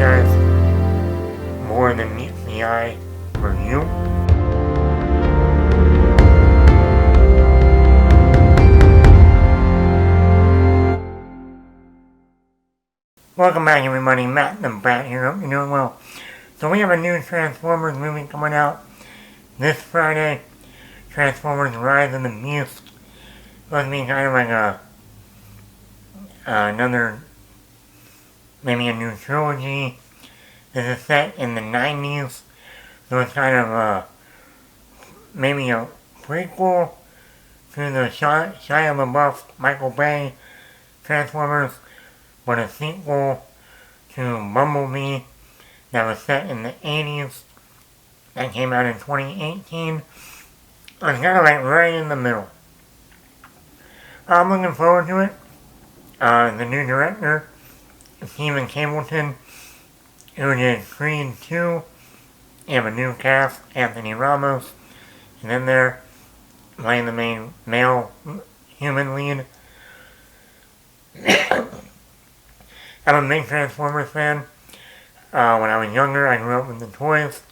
guys more than meets the eye review. Welcome back everybody, Matt the Bat here, hope you're doing well. So we have a new Transformers movie coming out this Friday, Transformers Rise of the Beast. Supposed to be kind of like another, maybe a new trilogy. This is set in the 90s, so it's kind of maybe a prequel to the Shia LaBeouf, Michael Bay Transformers, but a sequel to Bumblebee that was set in the 80s, that came out in 2018. It's kind of like right in the middle. I'm looking forward to it. The new director, Stephen Cableton, who did Creed 2. You have a new cast, Anthony Ramos is in there, playing the main male human lead. I'm a big Transformers fan. When I was younger, I grew up with the toys,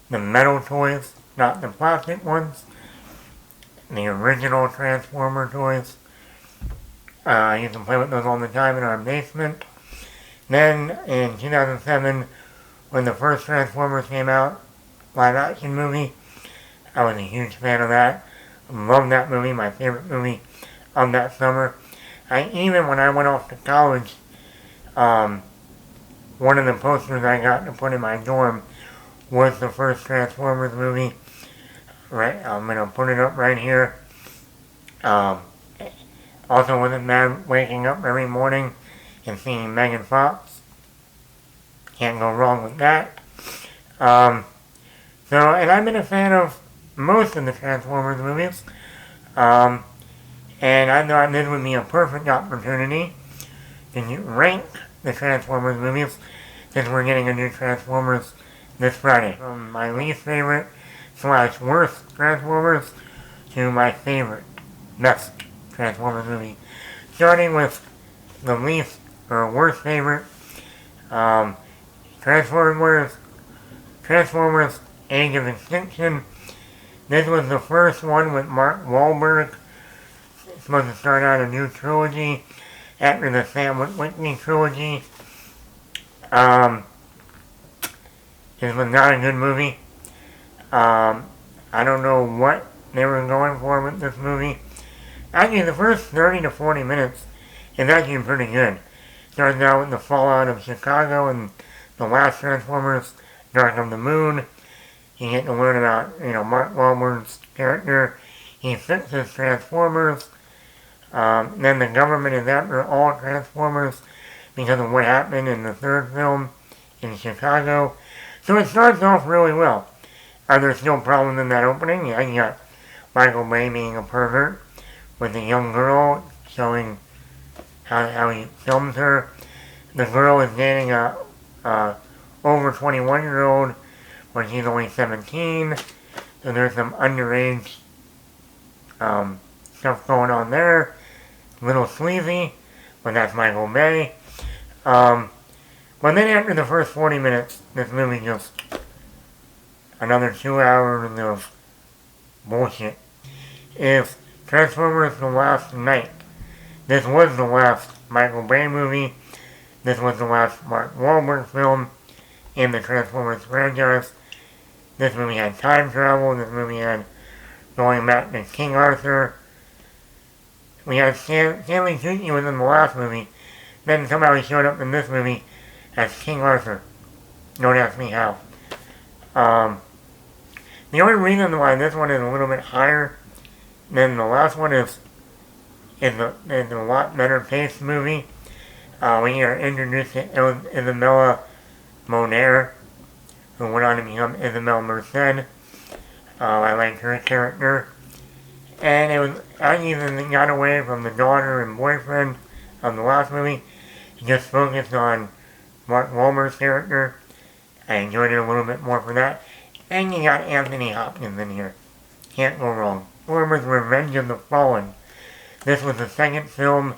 the metal toys, not the plastic ones, the original Transformer toys. I used to play with those all the time in our basement. Then, in 2007, when the first Transformers came out, live action movie, I was a huge fan of that. Loved that movie, my favorite movie of that summer. Even when I went off to college, one of the posters I got to put in my dorm was the first Transformers movie. Right, I'm going to put it up right here. Also wasn't mad waking up every morning and seeing Megan Fox. Can't go wrong with that. And I've been a fan of most of the Transformers movies. And I thought this would be a perfect opportunity to rank the Transformers movies, since we're getting a new Transformers this Friday. From my least favorite / worst Transformers to my favorite, best Transformers movie. Starting with the least or worst favorite, Transformers Age of Extinction. This was the first one with Mark Wahlberg. It's supposed to start out a new trilogy after the Sam Witwicky trilogy. This was not a good movie. I don't know what they were going for with this movie. Actually, the first 30 to 40 minutes is actually pretty good. Starts out with the fallout of Chicago and the last Transformers, Dark of the Moon. You get to learn about, Mark Wahlberg's character. He fixes Transformers. Then the government is after all Transformers because of what happened in the third film in Chicago. So it starts off really well. Are there still problems in that opening? Yeah, you got Michael Bay being a pervert with a young girl, showing how he films her. The girl is dating a over 21-year-old when she's only 17. So there's some underage stuff going on there. A little sleazy, but that's Michael Bay. But then after the first 40 minutes, this movie just another 2 hours of bullshit. If Transformers The Last Night, this was the last Michael Bay movie. This was the last Mark Wahlberg film in the Transformers franchise. This movie had time travel. This movie had going back to King Arthur. We had Stanley Tucci was in the last movie. Then somehow he showed up in this movie as King Arthur. Don't ask me how. The only reason why this one is a little bit higher than the last one is a lot better paced movie. We are introduced to Isabella Moner, who went on to become Isabel Merced. I liked her character. And it was, I even got away from the daughter and boyfriend of the last movie. Just focused on Mark Wahlberg's character. I enjoyed it a little bit more for that. And you got Anthony Hopkins in here. Can't go wrong. Transformers Revenge of the Fallen. This was the second film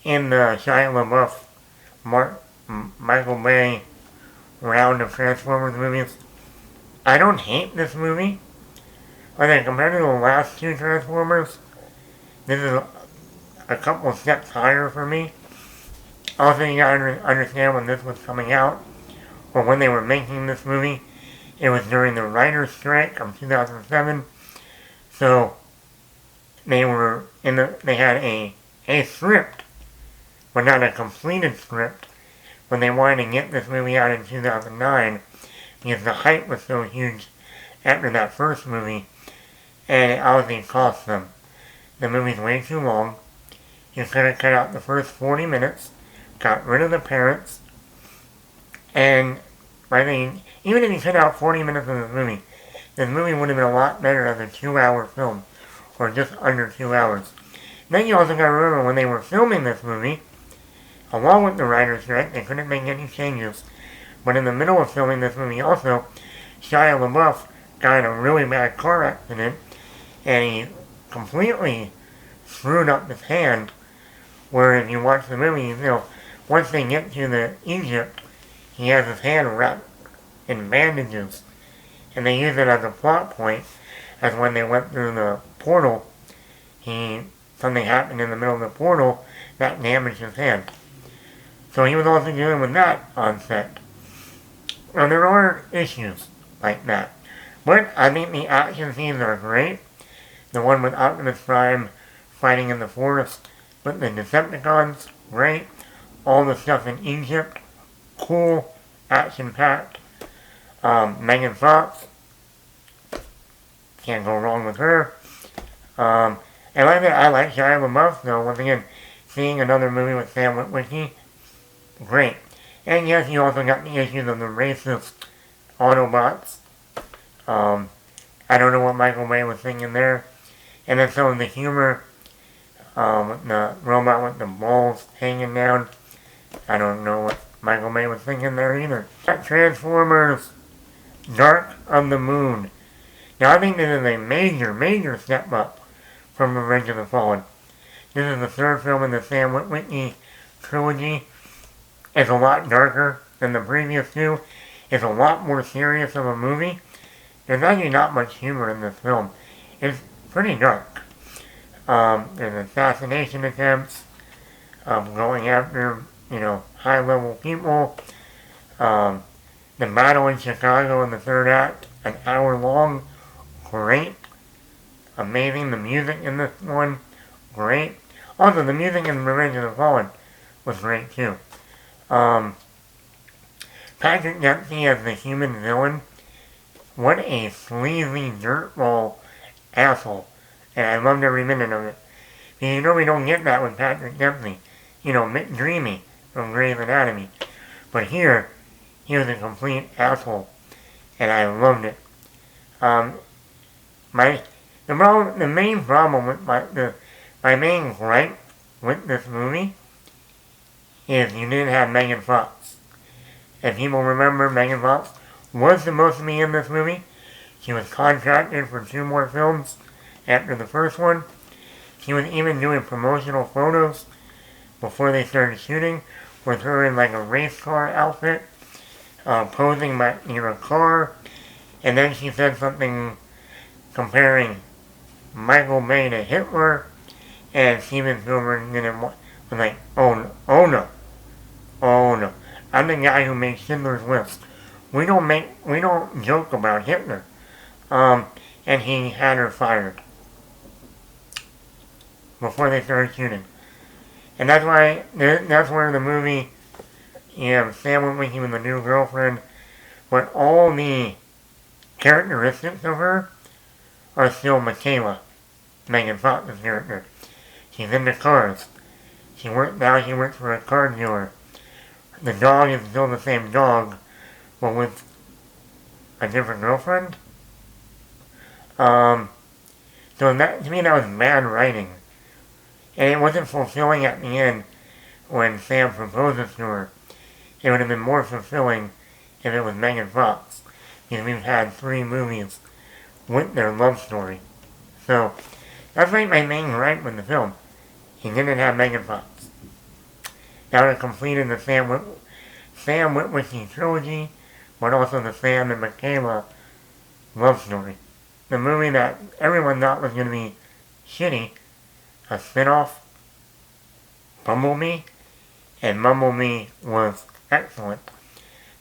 in the Shia LaBeouf, Michael Bay round of Transformers movies. I don't hate this movie. I think compared to the last two Transformers, this is a couple of steps higher for me. Also, you gotta understand when this was coming out, or when they were making this movie, it was during the writer's strike of 2007. So they had a script, but not a completed script, when they wanted to get this movie out in 2009, because the hype was so huge after that first movie, and it obviously cost them. The movie's way too long. You could have cut out the first 40 minutes, got rid of the parents, and I mean, even if you cut out 40 minutes of this movie would have been a lot better as a 2-hour film, or just under 2 hours. Then you also gotta remember when they were filming this movie, along with the writer's strike, they couldn't make any changes. But in the middle of filming this movie also, Shia LaBeouf got in a really bad car accident, and he completely screwed up his hand, where if you watch the movie, once they get to Egypt, he has his hand wrapped in bandages. And they use it as a plot point, as when they went through the portal, something happened in the middle of the portal that damaged his hand. So he was also dealing with that on set. Now there are issues like that. But I think the action scenes are great. The one with Optimus Prime fighting in the forest with the Decepticons, great. All the stuff in Egypt, cool, action-packed. Megan Fox, can't go wrong with her. And I like Shia LaBeouf, though. Once again, seeing another movie with Sam Witwicky, great. And yes, you also got the issues of the racist Autobots. I don't know what Michael Bay was thinking there. And then some of the humor, with the robot with the balls hanging down. I don't know what Michael Bay was thinking there either. Transformers Dark of the Moon. Now I think this is a major step up from Revenge of the Fallen. This is the third film in the Sam Witwicky trilogy. It's a lot darker than the previous two. It's a lot more serious of a movie. There's actually not much humor in this film. It's pretty dark. There's assassination attempts, going after, high-level people. The battle in Chicago in the third act, an hour long, great. Amazing. The music in this one, great. Also, the music in Revenge of the Fallen was great too. Patrick Dempsey as the human villain, what a sleazy dirtball asshole. And I loved every minute of it. And we don't get that with Patrick Dempsey. Mick Dreamy from Grey's Anatomy. But here, he was a complete asshole, and I loved it. The main problem with my main gripe with this movie is you didn't have Megan Fox. If people remember, Megan Fox was supposed to be in this movie. She was contracted for 2 more films after the first one. She was even doing promotional photos before they started shooting with her in like a race car outfit. Posing near a car, and then she said something comparing Michael Bay to Hitler, and Steven Spielberg was like, oh no, I'm the guy who made Schindler's List. We don't joke about Hitler. And he had her fired before they started shooting, and that's where the movie. Sam Witwicky with a new girlfriend, but all the characteristics of her are still Michaela, Megan Fox's character. She's into cars. She works for a car dealer. The dog is still the same dog, but with a different girlfriend. So to me that was bad writing. And it wasn't fulfilling at the end when Sam proposes to her. It would have been more fulfilling if it was Megan Fox, because we've had 3 movies with their love story. So, that's like my main gripe with the film. He didn't have Megan Fox. That would have completed the Sam Witwicky trilogy but also the Sam and Michaela love story. The movie that everyone thought was going to be shitty, a spinoff, Bumblebee, and Bumblebee was excellent.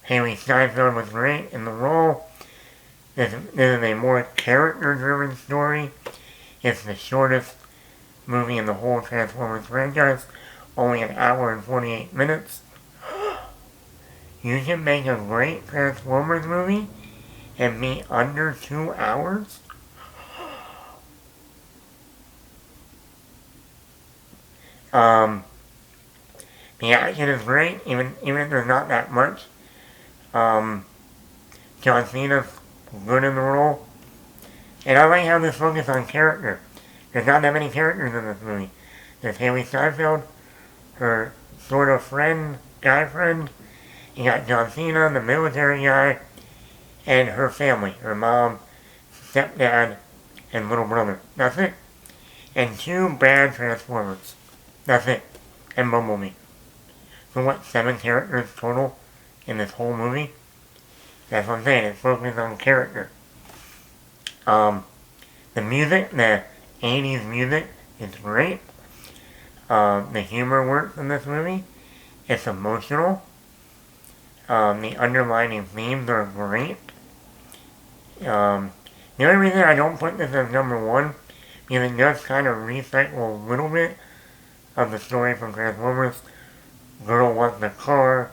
Haley Steinfeld was great in the role. This is a more character-driven story. It's the shortest movie in the whole Transformers franchise, only an hour and 48 minutes. You can make a great Transformers movie and be under 2 hours? The action is great, even if there's not that much. John Cena's good in the role. And I like how this focus on character. There's not that many characters in this movie. There's Haley Steinfeld, her sort of friend, guy friend. You got John Cena, the military guy, and her family, her mom, stepdad, and little brother. That's it. And 2 bad Transformers. That's it. And Bumblebee. So what, 7 characters total in this whole movie? That's what I'm saying, it's focused on character. The music, the 80s music, is great. The humor works in this movie. It's emotional. The underlying themes are great. The only reason I don't put this as number 1 is it does kind of recycle a little bit of the story from Transformers. Girl wants the car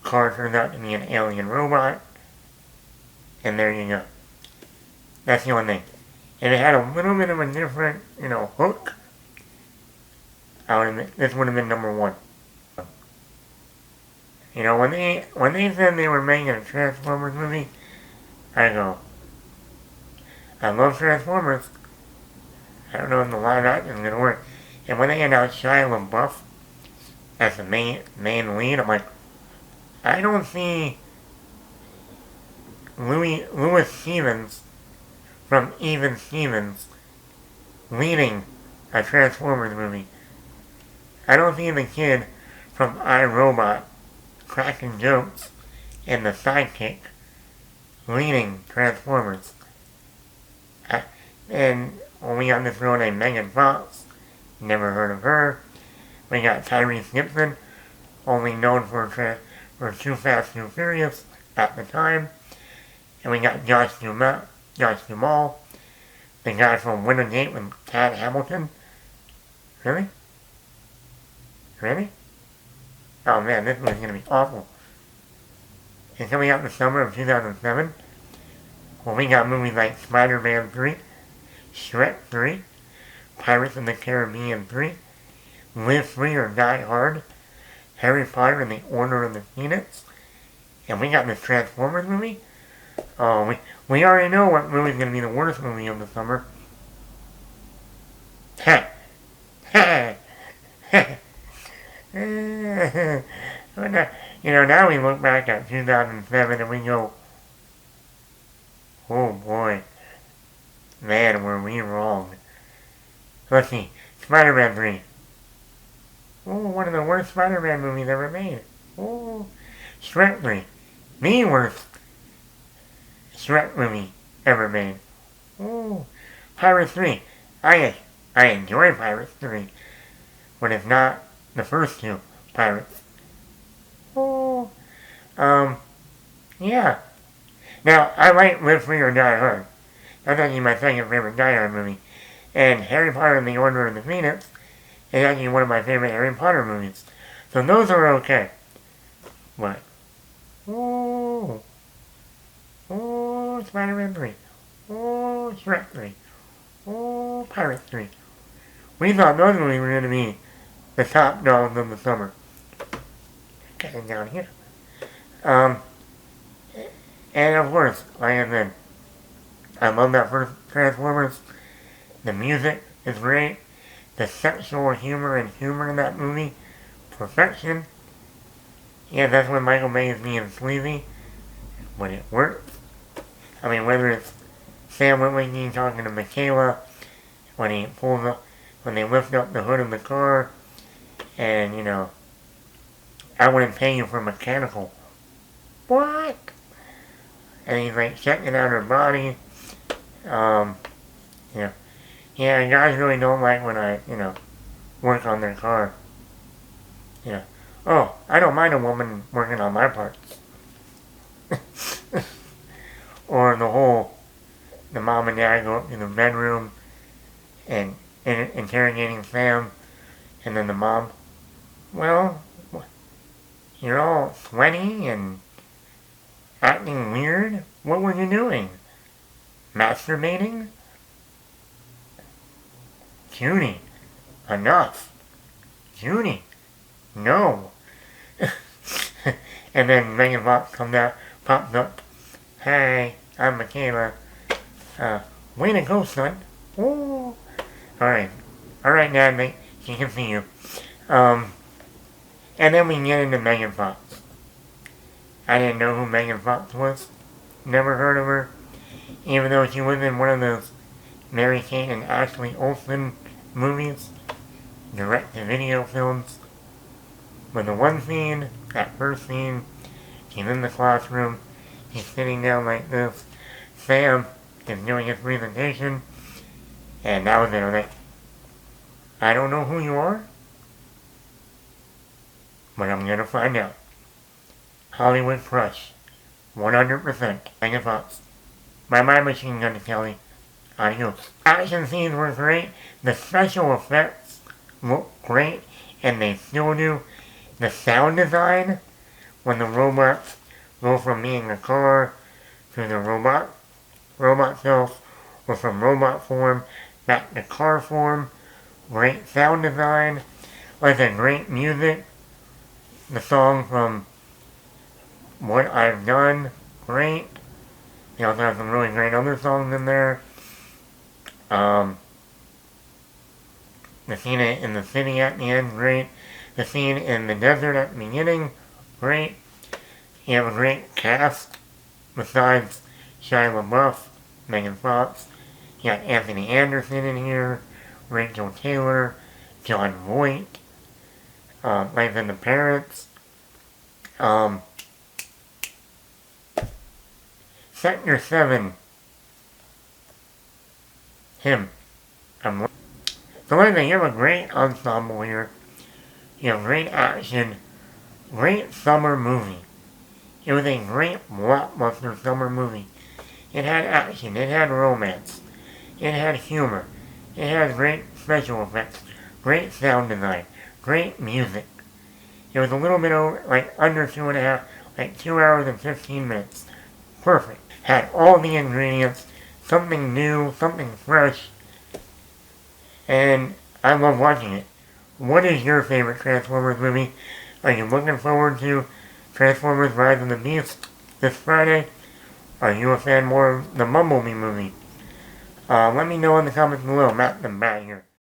turns out to be an alien robot, and there you go. That's the only thing. And it had a little bit of a different, hook. This would have been number 1. When they said they were making a Transformers movie, I go, I love Transformers. I don't know if the live action is going to work. And when they announced Shia LaBeouf as the main lead, I'm like, I don't see Louis Stevens from Even Stevens leading a Transformers movie. I don't see the kid from iRobot cracking jokes and the sidekick leading Transformers. And we got this girl named Megan Fox, never heard of her. We got Tyrese Gibson, only known for Too Fast, Too Furious at the time. And we got Josh Duhamel, the guy from Win a Date with Tad Hamilton. Really? Really? Oh man, this one's gonna be awful. It's coming out in the summer of 2007. Well, we got movies like Spider-Man 3, Shrek 3, Pirates of the Caribbean 3, Live Free or Die Hard, Harry Potter and the Order of the Phoenix, and we got this Transformers movie. Oh, we already know what movie's gonna be the worst movie of the summer. Ha! Ha! Ha! Now we look back at 2007 and we go, oh boy, man, were we wrong. Let's see, Spider-Man 3. Oh, one of the worst Spider-Man movies ever made. Oh, Shrek 3. The worst Shrek movie ever made. Oh, Pirates 3. I enjoy Pirates 3, but it's not the first 2 Pirates. Oh, yeah. Now, I like Live Free or Die Hard. That's actually my second favorite Die Hard movie. And Harry Potter and the Order of the Phoenix is actually one of my favorite Harry Potter movies. So those are okay. But, oh, Spider-Man 3. Oh, Shrek 3. Oh, Pirates 3. We thought those movies were going to be the top dogs of the summer. Getting down here. And of course, like I said, I love that first Transformers. The music is great. The sexual humor in that movie, perfection. Yeah, that's when Michael Bay is being sleazy, but it works. I mean, whether it's Sam Witwicky talking to Michaela, when they lift up the hood of the car, and, I wouldn't pay you for mechanical. What? and he's like checking out her body. Yeah. Yeah, guys really don't like when I, work on their car. Yeah. Oh, I don't mind a woman working on my parts. Or the mom and dad go up to the bedroom and interrogating Sam, and then the mom, well, you're all sweaty and acting weird. What were you doing? Masturbating? Judy, enough. Judy, no. And then Megan Fox pops up. Hey, I'm Michaela. Way to go, son. Ooh. Alright, Dad, mate. She can see you. And then we get into Megan Fox. I didn't know who Megan Fox was. Never heard of her. Even though she was in one of those Mary-Kate and Ashley Olsen movies. Direct-to-video films. But the one scene, that first scene, she's in the classroom. He's sitting down like this. Sam is doing his presentation. And that was it. I was like, I don't know who you are, but I'm gonna find out. Hollywood crush. 100%. Megan Fox. Bye bye, Machine Gun Kelly. Adios. Action scenes were great. The special effects look great, and they still do. The sound design, when the robots go from being a car to the robot self, or from robot form back to car form. Great sound design. Like a great music. The song from What I've Done, great. They also have some really great other songs in there. The scene in the city at the end, great. The scene in the desert at the beginning, great. You have a great cast besides Shia LaBeouf, Megan Fox. You got Anthony Anderson in here, Rachel Taylor, John Voight, Life in the Parents. Sector 7. Him. So anyway, you have a great ensemble here. You have great action. Great summer movie. It was a great blockbuster summer movie. It had action. It had romance. It had humor. It had great special effects. Great sound design. Great music. It was a little bit over, under 2.5, 2 hours and 15 minutes. Perfect. Had all the ingredients. Something new. Something fresh. And I love watching it. What is your favorite Transformers movie? Are you looking forward to Transformers Rise of the Beast this Friday? Are you a fan more of the Bumblebee movie? Let me know in the comments below. Matt the Bat here.